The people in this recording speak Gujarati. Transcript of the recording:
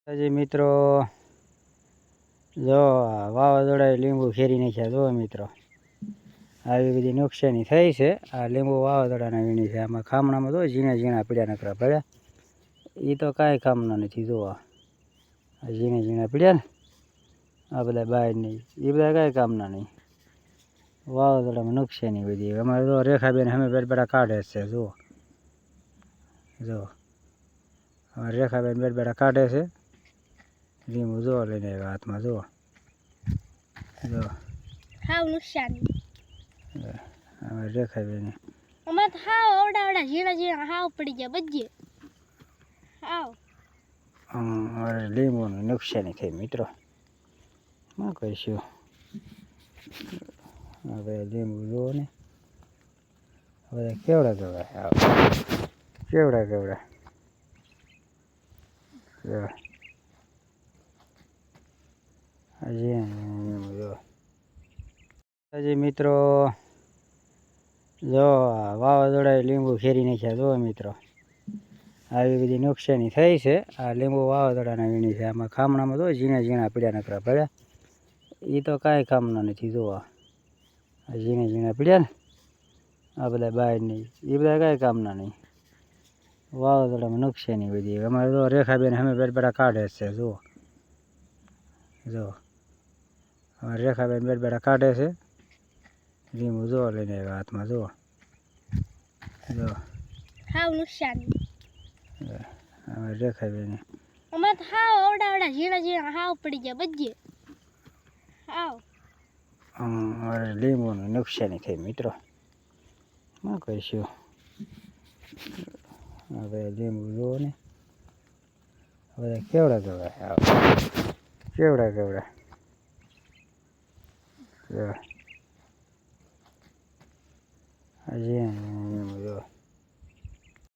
હજી મિત્રો જો વાવાઝોડાએ લીંબુ ખેરી નાખ્યા. જો મિત્રો આવી બધી નુકસાની થઈ છે. આ લીંબુ વાવાઝોડાના વીણી છે. આમાં ખામણામાં જો ઝીણા ઝીણા પીડ્યા નકરા ભર્યા. એ તો કાંઈ કામના નથી. જોવા ઝીણા ઝીણા પીડ્યા ને આ બધા બહાર નહીં, એ બધા કાંઈ કામના નહીં. વાવાઝોડામાં નુકસાની બધી. અમારે જો રેખાબેન અમે બેઠા કાઢે છે. જુઓ જો અમારે રેખાબેન બેઠા કાઢે છે. લીંબુ જો લઈને આવ્યા હાથમાં. જુઓ જો હાવ નુકસાની અમારે રેખાબેન અમારે તો હાવ અવડા ઝીણા ઝીણા હાવ પડી ગયા બજે હાવ. અમારે લીંબુની નુકસાની થઈ મિત્રો. શું કહીશું હવે લીંબુ જુઓ ને હવે કેવડા કેવડા કેવડા કેવડા હજી મિત્રો જો વાવાઝોડાએ લીંબુ ખેરી નાખ્યા. જો મિત્રો આવી બધી નુકસાની થઈ છે. આ લીંબુ વાવાઝોડાના વીણી છે. આમાં ખામણામાં જો ઝીણા ઝીણા પીડ્યા નકરા ભર્યા. એ તો કાંઈ કામના નથી. જોવા ઝીણા ઝીણા પીડ્યા ને આ બધા બહાર નહીં, એ બધા કાંઈ કામના નહીં. વાવાઝોડામાં નુકસાની બધી. અમારે જો રેખાબેન અમે બેઠા કાઢે છે. જુઓ જો અમારે રેખાબેન બેઠા કાઢે છે. લીંબુ જો લઈને આવ્યા હાથમાં. જુઓ જો હાવ નુકસાની અમારે રેખાબેન અમારે તો હાવ અવડા ઝીણા ઝીણા હાવ પડી ગયા બજે હાવ. અમારે લીંબુની નુકસાની થઈ મિત્રો. શું કહીશું હવે લીંબુ જુઓ ને હવે કેવડા કેવડા કેવડા કેવડા હજી